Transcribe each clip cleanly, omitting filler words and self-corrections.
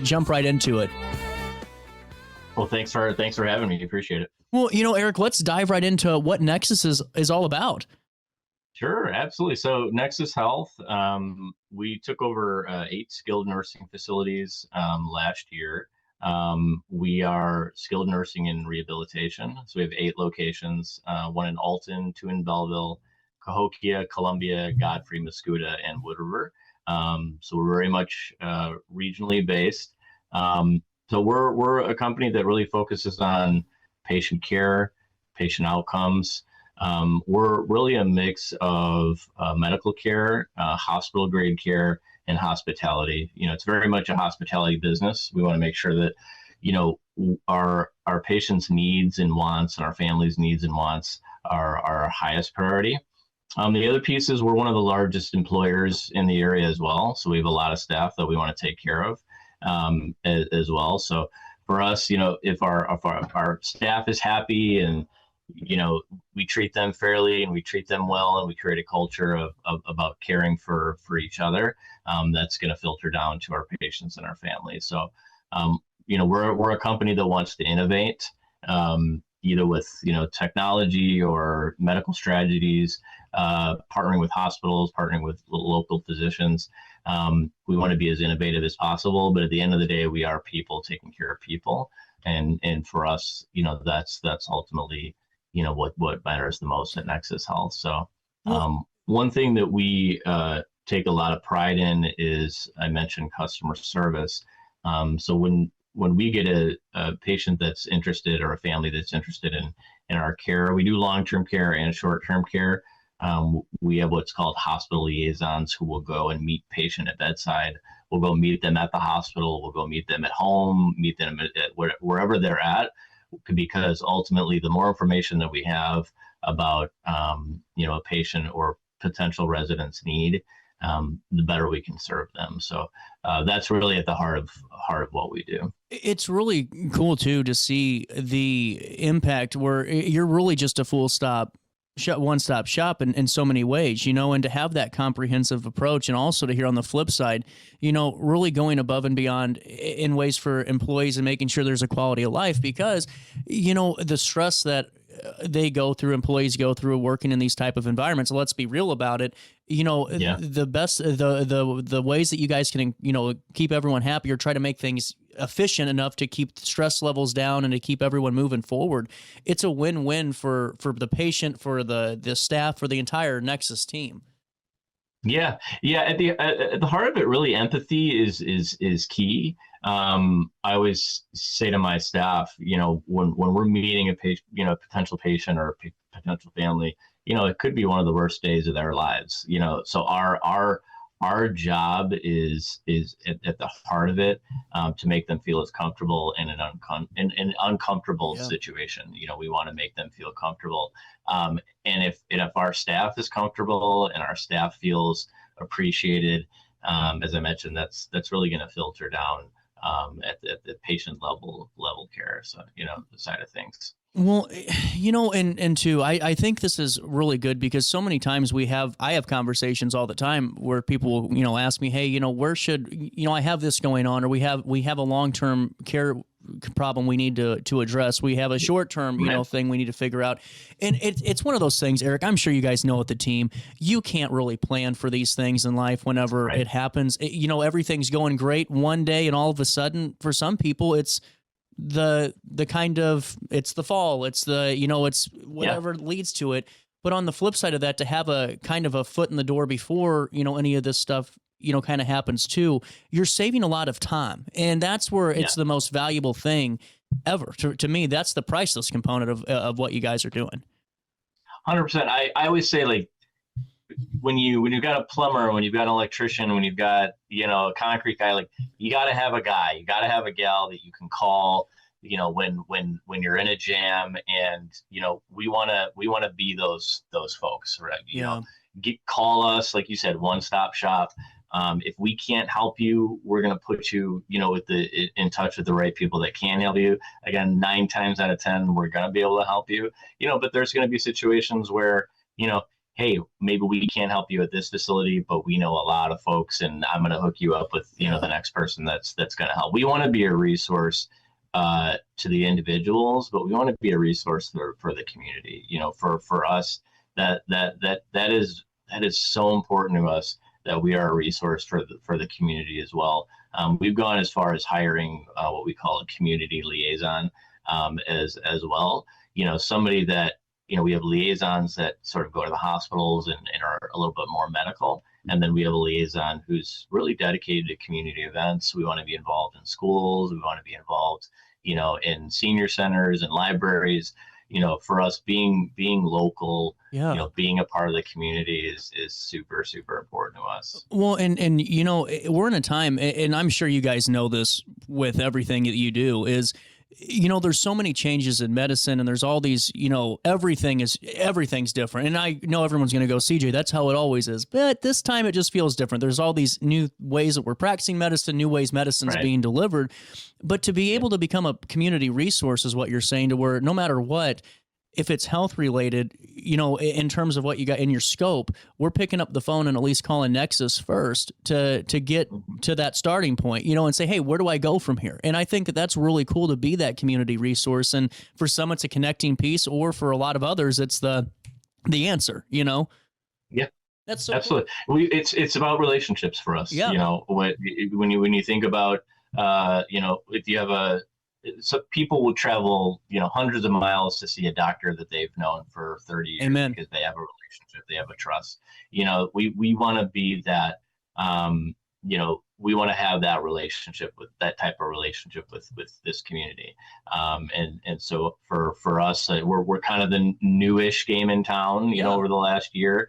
jump right into it. Well, thanks for having me. Appreciate it. Well, Erik, let's dive right into what Nexus is all about. Sure, absolutely. So Nexus Health, we took over 8 skilled nursing facilities last year. We are skilled nursing and rehabilitation. So we have 8 locations, one in Alton, 2 in Belleville, Cahokia, Columbia, Godfrey, Mascoutah, and Wood River. So we're very much regionally based. So we're a company that really focuses on patient care, patient outcomes. We're really a mix of medical care, hospital grade care, and hospitality. It's very much a hospitality business. We want to make sure that, our patients' needs and wants and our families' needs and wants are our highest priority. The other piece is we're one of the largest employers in the area as well. So we have a lot of staff that we want to take care of as well. So for us, if our staff is happy and we treat them fairly and we treat them well and we create a culture of about caring for each other, that's going to filter down to our patients and our families. So we're a company that wants to innovate, either with technology or medical strategies, partnering with hospitals, partnering with local physicians. We want to be as innovative as possible, but at the end of the day, we are people taking care of people, and for us, that's ultimately what matters the most at Nexus Health. So one thing that we take a lot of pride in is, I mentioned, customer service. So when we get a patient that's interested or a family that's interested in our care, we do long-term care and short-term care. We have what's called hospital liaisons who will go and meet patient at bedside. We'll go meet them at the hospital. We'll go meet them at home, meet them at wherever they're at, because ultimately the more information that we have about a patient or potential resident's need, the better we can serve them. So that's really at the heart of what we do. It's really cool too to see the impact where you're really just a one-stop shop in so many ways, and to have that comprehensive approach, and also to hear on the flip side, really going above and beyond in ways for employees and making sure there's a quality of life, because, the stress that employees go through working in these type of environments. Let's be real about it. The ways that you guys can, keep everyone happy or try to make things efficient enough to keep stress levels down and to keep everyone moving forward. It's a win-win for the patient, for the staff, for the entire Nexus team. Yeah. At the heart of it, really, empathy is key. I always say to my staff, when we're meeting a patient, potential patient or potential family, it could be one of the worst days of their lives. So our job is at the heart of it, to make them feel as comfortable in an uncomfortable situation. We want to make them feel comfortable. And if our staff is comfortable and our staff feels appreciated, as I mentioned, that's really going to filter down at the patient level care. So, the side of things. Well, and too, I think this is really good because so many times I have conversations all the time where people will, ask me, hey, where should, I have this going on, or we have a long-term care problem we need to address. We have a short-term, thing we need to figure out. And it's one of those things, Erik, I'm sure you guys know at the team, you can't really plan for these things in life whenever it happens. Everything's going great one day, and all of a sudden, for some people, it's the kind of, it's the fall, it's the, it's whatever leads to it. But on the flip side of that, to have a kind of a foot in the door before, any of this stuff, kind of happens too, you're saving a lot of time. And that's where it's the most valuable thing ever. To me, that's the priceless component of what you guys are doing. 100%. I always say, like, when you've got a plumber, when you've got an electrician, when you've got, a concrete guy, like, you got to have a guy, you got to have a gal that you can call, when you're in a jam, and, we want to be those folks, right? Call us, like you said, one-stop shop. If we can't help you, we're going to put you, in touch with the right people that can help you. Again, 9 times out of 10, we're going to be able to help you, but there's going to be situations where, hey, maybe we can't help you at this facility, but we know a lot of folks, and I'm going to hook you up with, the next person that's going to help. We want to be a resource to the individuals, but we want to be a resource for the community. For us, that is so important to us, that we are a resource for the community as well. We've gone as far as hiring what we call a community liaison as well. Somebody that, we have liaisons that sort of go to the hospitals and are a little bit more medical. And then we have a liaison who's really dedicated to community events. We want to be involved in schools. We want to be involved, in senior centers and libraries. For us, being local, being a part of the community is super, super important to us. Well, and we're in a time, and I'm sure you guys know this with everything that you do, is there's so many changes in medicine, and there's all these, everything's different. And I know everyone's going to go, CJ, that's how it always is. But this time it just feels different. There's all these new ways that we're practicing medicine, new ways medicine's being delivered. But to be able to become a community resource is what you're saying, to where no matter what, if it's health related, in terms of what you got in your scope, we're picking up the phone and at least calling Nexus first to get to that starting point, and say, hey, where do I go from here? And I think that that's really cool to be that community resource. And for some, it's a connecting piece, or for a lot of others, it's the answer, Yeah. That's so absolutely cool. It's about relationships for us. Yeah. When you think about, if you have so people will travel, hundreds of miles to see a doctor that they've known for 30 years. Amen. Because they have a relationship, they have a trust. We want to be that, we want to have that relationship, with that type of relationship with this community. And so for us, we're kind of the newish game in town, over the last year.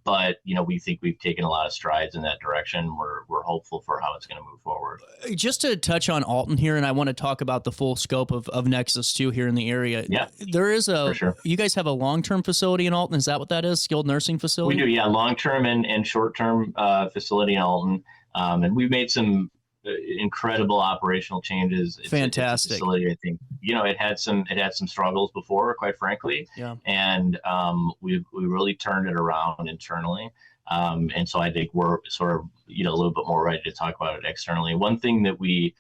But we think we've taken a lot of strides in that direction. We're hopeful for how it's going to move forward. Just to touch on Alton here, and I want to talk about the full scope of Nexus too here in the area. Yeah, there is for sure. You guys have a long-term facility in Alton. Is that what that is? Skilled nursing facility? We do, yeah, long-term and short-term facility in Alton. And we've made some incredible operational changes. Fantastic. It's a facility, I think, it had some struggles before, quite frankly. Yeah. And we really turned it around internally. And so I think we're sort of, a little bit more ready to talk about it externally. One thing that we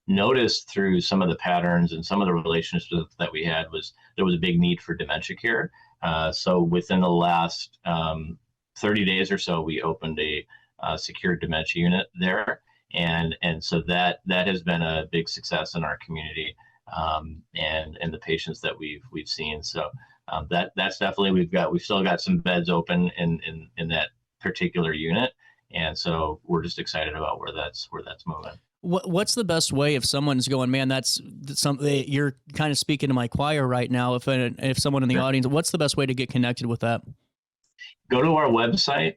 noticed through some of the patterns and some of the relationships that we had was there was a big need for dementia care. So within the last 30 days or so, we opened a secure dementia unit there. And so that has been a big success in our community, and the patients that we've seen. So that's definitely, we've still got some beds open in that particular unit. And so we're just excited about where that's moving. What's the best way if someone's going, man, that's something, you're kind of speaking to my choir right now. If someone in the audience, what's the best way to get connected with that? Go to our website.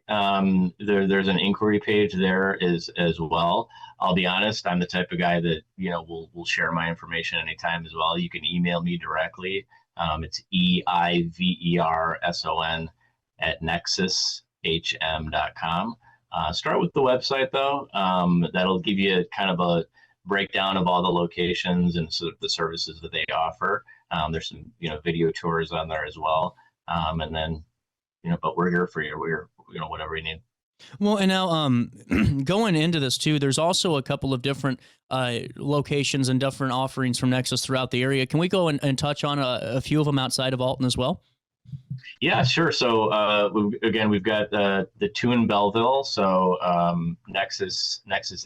There's an inquiry page there as well. I'll be honest, I'm the type of guy that, will share my information anytime as well. You can email me directly. It's EIVERSON at nexushm.com. Start with the website though. That'll give you kind of a breakdown of all the locations and sort of the services that they offer. There's some, video tours on there as well. And then, but we're here for you. We're, whatever you need. Well, and now going into this too, there's also a couple of different locations and different offerings from Nexus throughout the area. Can we go and touch on a few of them outside of Alton as well? Yeah, sure. So we've got the two in Belleville. So Nexus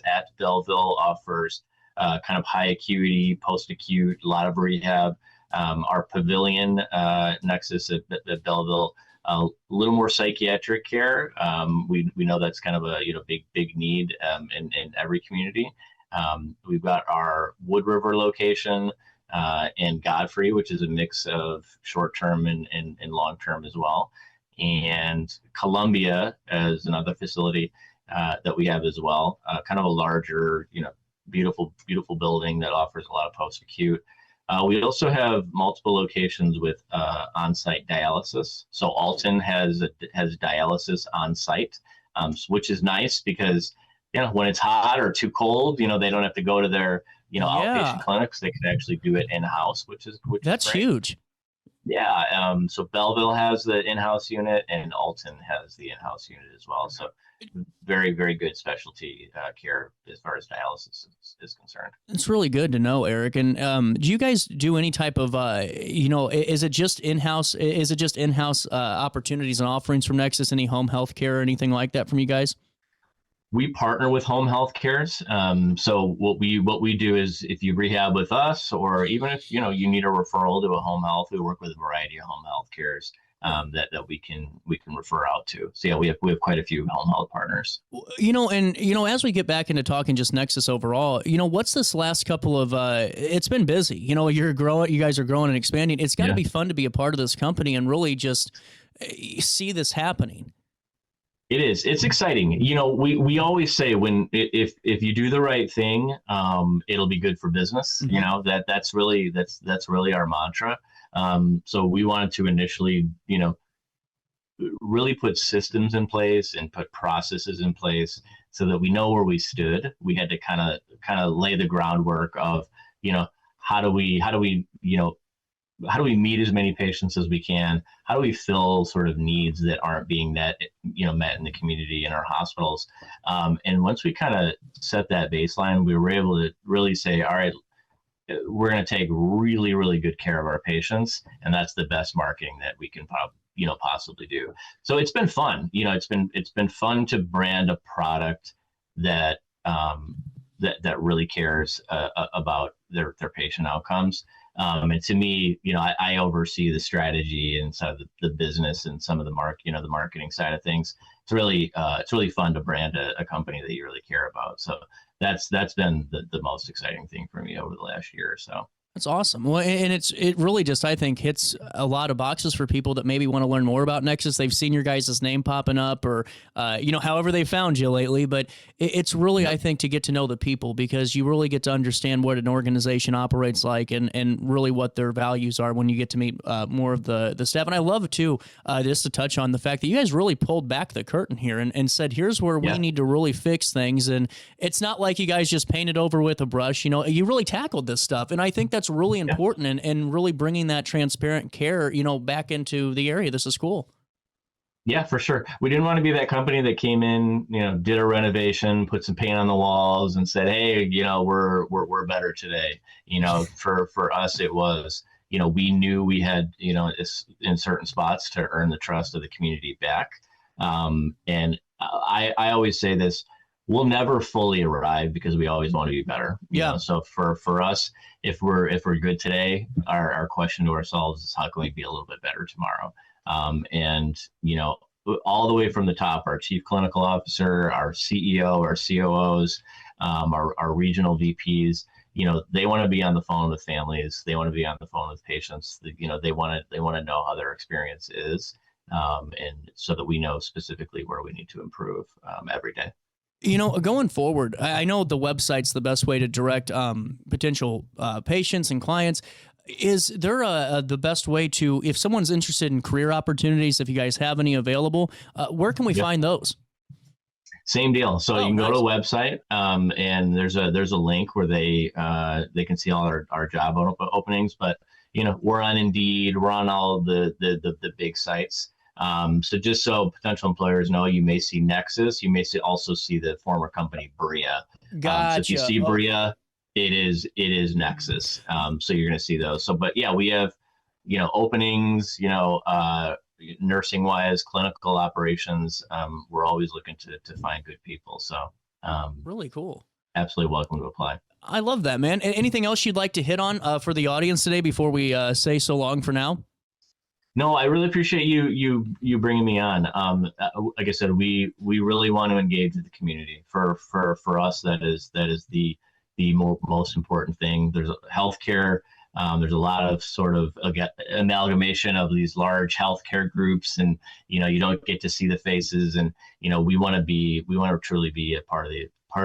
at Belleville offers kind of high acuity, post-acute, a lot of rehab. Our pavilion, Nexus at Belleville, a little more psychiatric care. We know that's kind of a big need in every community. We've got our Wood River location and Godfrey, which is a mix of short-term and long-term as well. And Columbia is another facility that we have as well, kind of a larger, beautiful building that offers a lot of post-acute. We also have multiple locations with on-site dialysis. So Alton has dialysis on-site, which is nice because when it's hot or too cold, they don't have to go to their outpatient clinics. They can actually do it in-house, which is that's great. huge. Yeah, so Belleville has the in-house unit, and Alton has the in-house unit as well. So very, very good specialty care as far as dialysis is concerned. It's really good to know, Eric. And do you guys do any type of, is it just in-house? Is it just in-house opportunities and offerings from Nexus? Any home health care or anything like that from you guys? We partner with home health cares. So what we do is, if you rehab with us, or even if you need a referral to a home health, we work with a variety of home health cares that we can refer out to. So yeah, we have quite a few home health partners. As we get back into talking just Nexus overall, what's this last couple of? It's been busy. You're growing. You guys are growing and expanding. It's got to be fun to be a part of this company and really just see this happening. It is. It's exciting. We always say, if you do the right thing, it'll be good for business. Mm-hmm. That's really our mantra. So we wanted to initially, really put systems in place and put processes in place so that we know where we stood. We had to kind of lay the groundwork of, how do we meet as many patients as we can? How do we fill sort of needs that aren't being met in the community, in our hospitals? And once we kind of set that baseline, we were able to really say, all right, we're going to take really, really good care of our patients. And that's the best marketing that we can possibly do. So it's been fun. It's been fun to brand a product that really cares about their patient outcomes. And to me, I oversee the strategy inside of the business and some of the the marketing side of things. It's really fun to brand a company that you really care about. So that's been the most exciting thing for me over the last year or so. That's awesome. Well, and it really just, I think, hits a lot of boxes for people that maybe want to learn more about Nexus. They've seen your guys' name popping up, or however they found you lately. But it's really, I think, to get to know the people, because you really get to understand what an organization operates like, and really what their values are when you get to meet more of the staff. And I love too, just to touch on the fact that you guys really pulled back the curtain here and said, here's where we need to really fix things. And it's not like you guys just painted over with a brush. You really tackled this stuff, and I think that's really important, and really bringing that transparent care, back into the area. This is cool. Yeah, for sure. We didn't want to be that company that came in, did a renovation, put some paint on the walls, and said, "Hey, we're better today." For us, it was, we knew we had, in certain spots to earn the trust of the community back. And I always say this: we'll never fully arrive, because we always want to be better. So for us, if we're good today, our question to ourselves is, how can we be a little bit better tomorrow? And all the way from the top, our chief clinical officer, our CEO, our COOs, our regional VPs, they want to be on the phone with families. They want to be on the phone with patients. They want to know how their experience is, and so that we know specifically where we need to improve every day. Going forward, I know the website's the best way to direct potential patients and clients. Is there the best way to, if someone's interested in career opportunities, if you guys have any available, where can we find those? Same deal. So you can go to the website, and there's a link where they can see all our job openings. But we're on Indeed, we're on all the big sites. So just so potential employers know, you may see Nexus, you may also see the former company Bria. Gotcha. So if you see Bria, it is Nexus. So you're going to see those. So, but yeah, we have, openings, nursing wise, clinical operations. We're always looking to find good people. So, really cool. Absolutely welcome to apply. I love that, man. Anything else you'd like to hit on for the audience today before we say so long for now? No, I really appreciate you bringing me on. Like I said, we really want to engage with the community. For us, that is the most important thing. There's healthcare. There's a lot of sort of amalgamation of these large healthcare groups, and you don't get to see the faces. And we want to truly be a part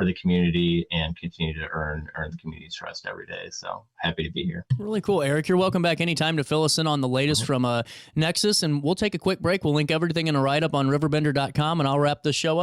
of the community and continue to earn the community's trust every day. So happy to be here. Really cool, Eric. You're welcome back anytime to fill us in on the latest from Nexus, and we'll take a quick break. We'll link everything in a write-up on RiverBender.com, and I'll wrap this show up.